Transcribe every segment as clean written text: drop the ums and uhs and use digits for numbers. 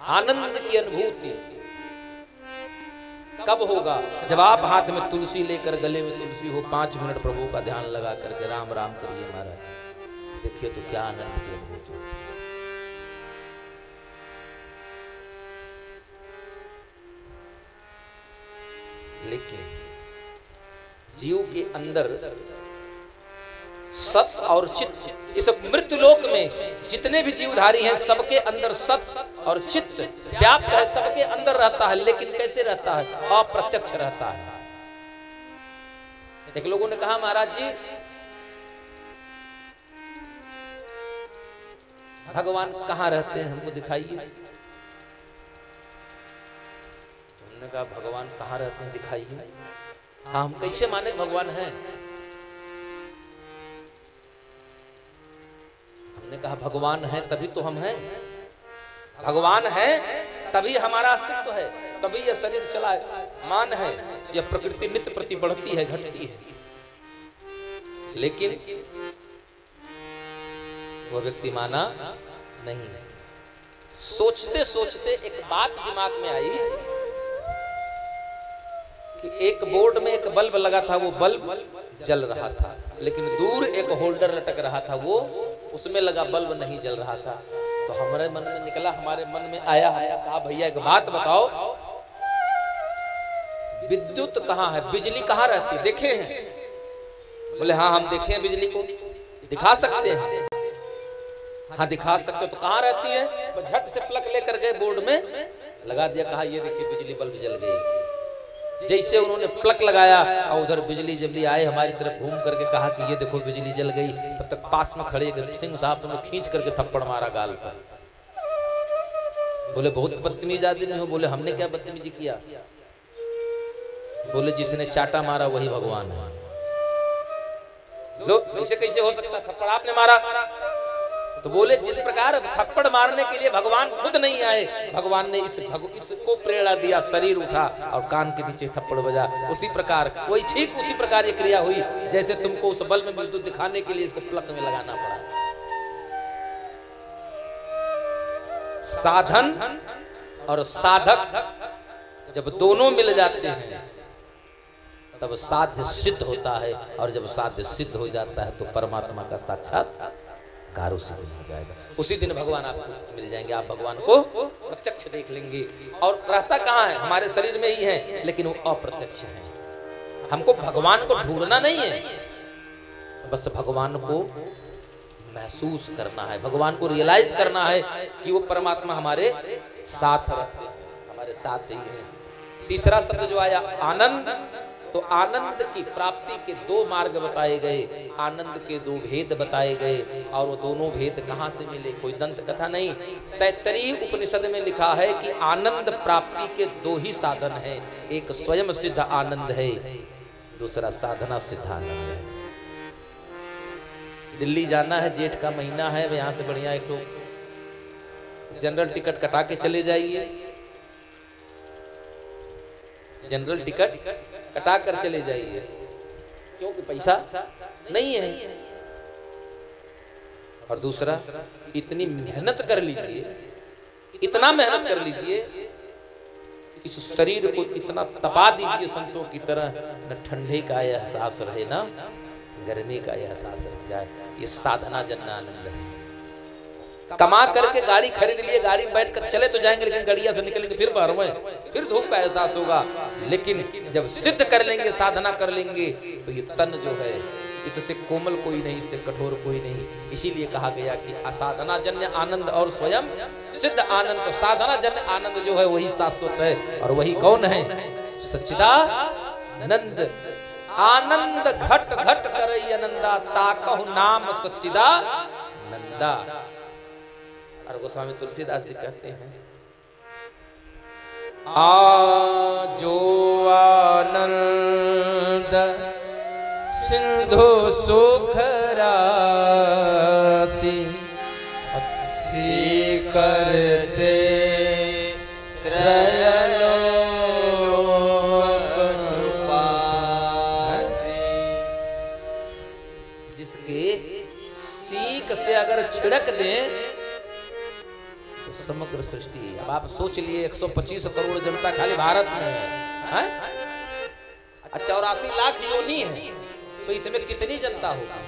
आनंद की अनुभूति कब होगा? जब आप हाथ में तुलसी लेकर, गले में तुलसी हो, 5 मिनट प्रभु का ध्यान लगा करके राम राम करिए महाराज, देखिए तो क्या आनंद की अनुभूति होती है। लेकिन जीव के अंदर सत और चित्त, इस मृत्युलोक में जितने भी जीवधारी हैं सबके अंदर सत और चित्त व्याप्त है, सबके अंदर रहता है। लेकिन कैसे रहता है? अप्रत्यक्ष रहता है। एक लोगों ने कहा महाराज जी भगवान कहाँ रहते हैं, हमको दिखाइए। हमने कहा भगवान कहाँ रहते हैं दिखाइए। हाँ, हम कैसे माने भगवान हैं? हमने कहा भगवान है तभी तो हम हैं, भगवान है तभी हमारा अस्तित्व है, तभी यह शरीर चला है, मान है। यह प्रकृति नित्य प्रति बढ़ती है, घटती है। लेकिन वह व्यक्ति माना नहीं। सोचते सोचते एक बात दिमाग में आई कि एक बोर्ड में एक बल्ब लगा था, वो बल्ब जल रहा था, लेकिन दूर एक होल्डर लटक रहा था, वो उसमें लगा बल्ब नहीं जल रहा था। तो हमारे मन में निकला, हमारे मन में आया, कहा भैया एक बात बताओ, विद्युत कहाँ है, बिजली कहाँ रहती है, देखे हैं? बोले हाँ हम देखे हैं बिजली को, दिखा सकते हैं। हाँ दिखा सकते हो, तो कहाँ रहती है? तो झट से प्लग लेकर गए, बोर्ड में लगा दिया, कहा ये देखिए बिजली बल्ब जल गई। जैसे उन्होंने प्लग लगाया और उधर बिजली जल्दी आए हमारी तरफ घूम करके, कहा कि ये देखो बिजली जल गई। तब तक पास में खड़े सिंह साहब तुमने खींच करके थप्पड़ मारा गाल पर। बोले बहुत बदतमीज आदमी हो। बोले हमने क्या बदतमीजी किया? बोले जिसने चाटा मारा वही भगवान है। लो ऐसे कैसे हो सकता, थप्पड़ आपने मारा? तो बोले जिस प्रकार थप्पड़ मारने के लिए भगवान खुद नहीं आए, भगवान ने इसको प्रेरणा दिया, शरीर उठा और कान के नीचे थप्पड़ बजा। उसी प्रकार कोई ठीक उसी प्रकार ये क्रिया हुई जैसे तुमको उस बल्ब में विद्युत दिखाने के लिए इसको प्लग में लगाना पड़ा। साधन और साधक जब दोनों मिल जाते हैं तब साध्य सिद्ध होता है, और जब साध्य सिद्ध हो जाता है तो परमात्मा का साक्षात्कार उसी दिन हो जाएगा। उसी दिन भगवान आपको मिल जाएंगे, आप भगवान को प्रत्यक्ष देख लेंगे। और रहता कहाँ है? हमारे शरीर में ही है, लेकिन वो अप्रत्यक्ष है। हमको भगवान को ढूंढना नहीं है, बस भगवान को महसूस करना है, भगवान को रियलाइज करना है कि वो परमात्मा हमारे साथ रहते हैं, हमारे साथ ही है। तीसरा शब्द जो आया आनंद, तो आनंद की प्राप्ति के 2 मार्ग बताए गए, आनंद के 2 भेद बताए गए। और वो दोनों भेद कहाँ से मिले? कोई दंत कथा नहीं, तैत्तरीय उपनिषद में लिखा है कि आनंद प्राप्ति के 2 ही साधन हैं, एक स्वयं सिद्ध आनंद है, दूसरा साधना सिद्ध आनंद है। दिल्ली जाना है, जेठ का महीना है, यहाँ से बढ़िया एक तो जनरल टिकट कटा के चले जाइए, जनरल टिकट कटा कर चले जाइए, क्योंकि पैसा नहीं है। और दूसरा इतनी मेहनत कर लीजिए, इतना मेहनत कर लीजिए, इस शरीर को इतना तपा दीजिए संतों की तरह, न ठंडे का एहसास रहे ना गर्मी का एहसास रह जाए। ये साधना जन्य आनंद है। कमा करके गाड़ी खरीद लिए, गाड़ी में बैठकर चले तो जाएंगे, लेकिन गड़िया से निकलेंगे फिर बाहर में, फिर धूप का एहसास होगा। लेकिन जब सिद्ध कर लेंगे, साधना कर लेंगे, तो ये तन जो है इससे कोमल कोई नहीं, इससे कठोर कोई नहीं। इसीलिए कहा गया कि असाधना जन्य आनंद और स्वयं सिद्ध आनंद। तो साधना जन्य आनंद जो है वही शाश्वत है, और वही कौन है? सच्चिदानंद। आनंद घट घट करई आनंदा, ताकहु नाम सच्चिदानंदा। और गोस्वामी तुलसीदास जी कहते हैं, आजो आनंद सिंधु सुख राशि, करते जिसके सीख से अगर छिड़क दें समग्र सृष्टि। अब आप सोच लिए 125 करोड़ जनता खाली भारत में है, 84 लाख योनि है, तो इतने कितनी जनता होगी,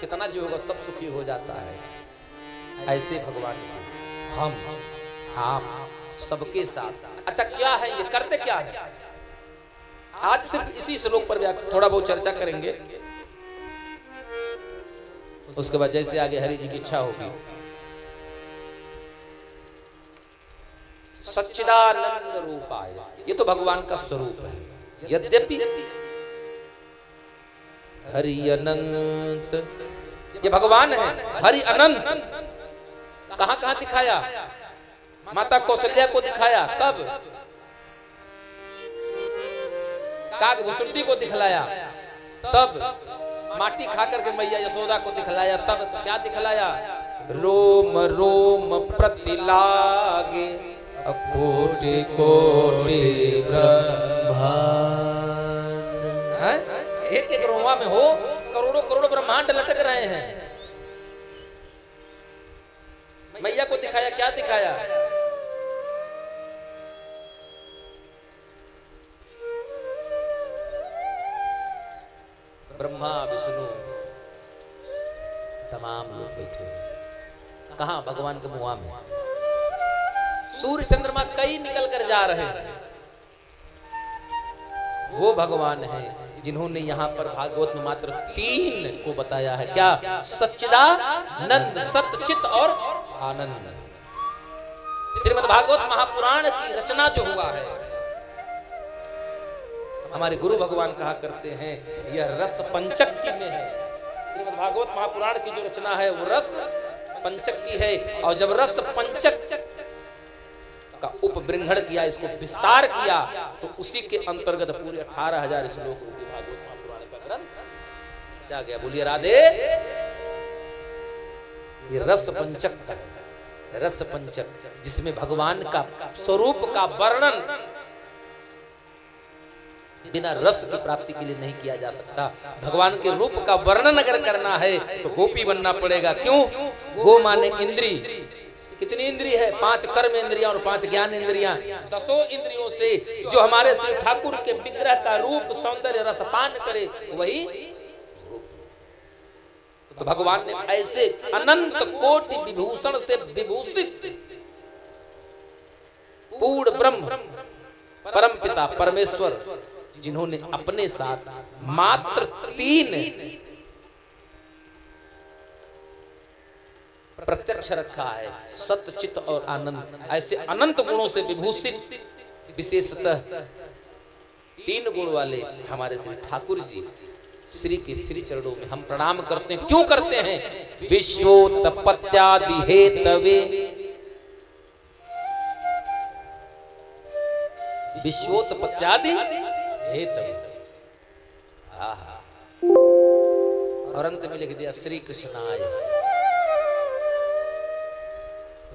कितना जो होगा सब सुखी हो जाता है। ऐसे भगवान हम आप सबके साथ। अच्छा क्या है ये, करते क्या है? आज सिर्फ इसी श्लोक पर थोड़ा बहुत चर्चा करेंगे, उसके बाद जैसे आगे हरि जी की इच्छा होगी। सच्चिदानंद रूपाय, ये तो भगवान का स्वरूप है। यद्यपि हरि अनंत, ये भगवान है। हरि अनंत कहां कहां दिखाया? माता कौशल्या को दिखाया, कब? कागभूषुंडी को दिखलाया, तब माटी खा करके मैया यशोदा को दिखलाया, तब तो क्या दिखलाया? रोम रोम प्रतिलागे कोटि कोटि ब्रह्मांड। एक एक रोमा में हो करोड़ों करोड़ ब्रह्मांड लटक रहे हैं। मैया को दिखाया, क्या दिखाया? ब्रह्मा विष्णु तमाम लोग बैठे। कहां? भगवान के मुआ में। सूर्य चंद्रमा कई निकल कर जा रहे हैं। वो भगवान है जिन्होंने यहाँ पर भागवत में मात्र 3 को बताया है। क्या? सच्चिदानंद, सत्य, चित और आनंद। श्रीमद् भागवत महापुराण की रचना जो हुआ है, हमारे गुरु भगवान कहा करते हैं यह रस पंचक में है। श्रीमद् भागवत महापुराण की जो रचना है वो रस पंचक की है। और जब रस पंचक का उपबृंहण किया, इसको विस्तार किया, तो उसी के अंतर्गत पूरे 18,000 श्लोक रूपी भागवत महापुराण का ग्रंथ जा गया। बोलिए राधे। ये रस पंचक है, रस पंचक, जिसमें भगवान का स्वरूप का वर्णन बिना रस की प्राप्ति के लिए नहीं किया जा सकता। भगवान के रूप का वर्णन अगर करना है तो गोपी बनना पड़ेगा। क्यों? गो माने इंद्री। कितनी इंद्री है? 5 कर्म इंद्रियां और 5 ज्ञान इंद्रियां। 10 इंद्रियों से जो हमारे श्री ठाकुर के विग्रह का रूप सौंदर्य रसपान करे वही। तो भगवान ने ऐसे अनंत कोटि विभूषण से विभूषित पूर्ण ब्रह्म परम पिता परमेश्वर, जिन्होंने अपने साथ मात्र 3 प्रत्यक्ष रखा है, सत्य, चित और आनंद। ऐसे अनंत गुणों से विभूषित, विशेषतः 3 गुण वाले हमारे श्री ठाकुर जी श्री के श्री चरणों में हम प्रणाम करते हैं। क्यों करते हैं? विश्वोत्पत्त्यादि हेतवे, विश्वोत्पत्त्यादि हेतवे। और अंत में लिख दिया श्री कृष्णाय।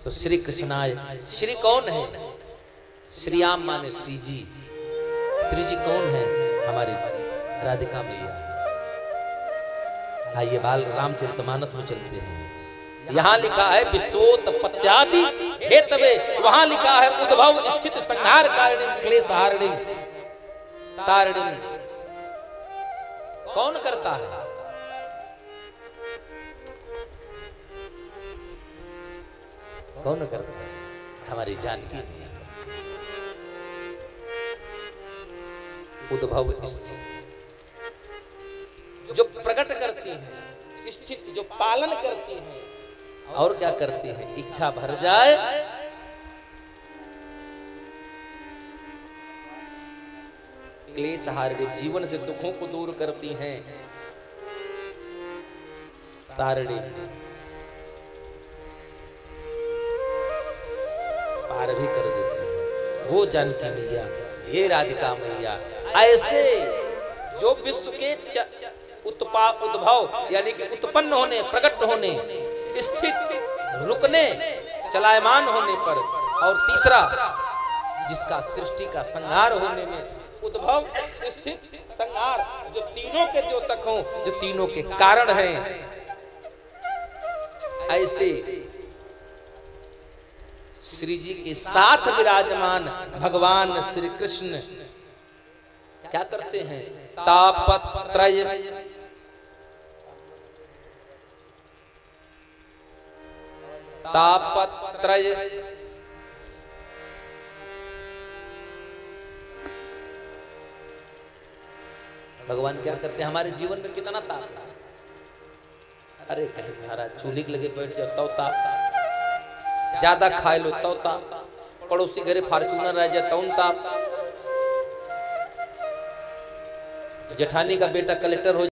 तो श्री कृष्णाय, श्री कौन है? श्रीयाम माने श्री जी। श्री जी कौन है? हमारी राधिका मैया। आइए बाल रामचरितमानस में चलते हैं। यहाँ लिखा है विश्वोत्पत्त्यादि हेतवे, वहां लिखा है उद्भव स्थित संहार कारिणी क्लेश हारिणी तारिणी। कौन करता है? कौन करता है? हमारी जानकी मैया। उद्भव स्थित जो प्रकट करती है, स्थित जो पालन करती है, और क्या करती है? इच्छा भर जाए क्लेश हारिणी, जीवन से दुखों को दूर करती हैं तारिणी, पार भी कर देती है। वो जानकी मैया, ये राधिका मैया, ऐसे जो विश्व के उद्भव यानी कि उत्पन्न होने, प्रकट होने, स्थित, रुकने, चलायमान होने पर, और तीसरा जिसका सृष्टि का संहार होने में, उद्भव स्थित संहार, जो तीनों के द्योतक हों, जो तीनों के कारण हैं, ऐसे श्री जी के साथ विराजमान भगवान श्री कृष्ण क्या करते हैं? तापत्रय तापत्रय भगवान क्या करते हैं? हमारे जीवन में कितना ताप था। अरे कहीं महाराज चूल्हे के लगे बैठ जाओ तो ताप, ज्यादा खा लो तो ताप, पड़ोसी घरे फार्चूनर रह जाए तो ताप, जेठानी का बेटा कलेक्टर हो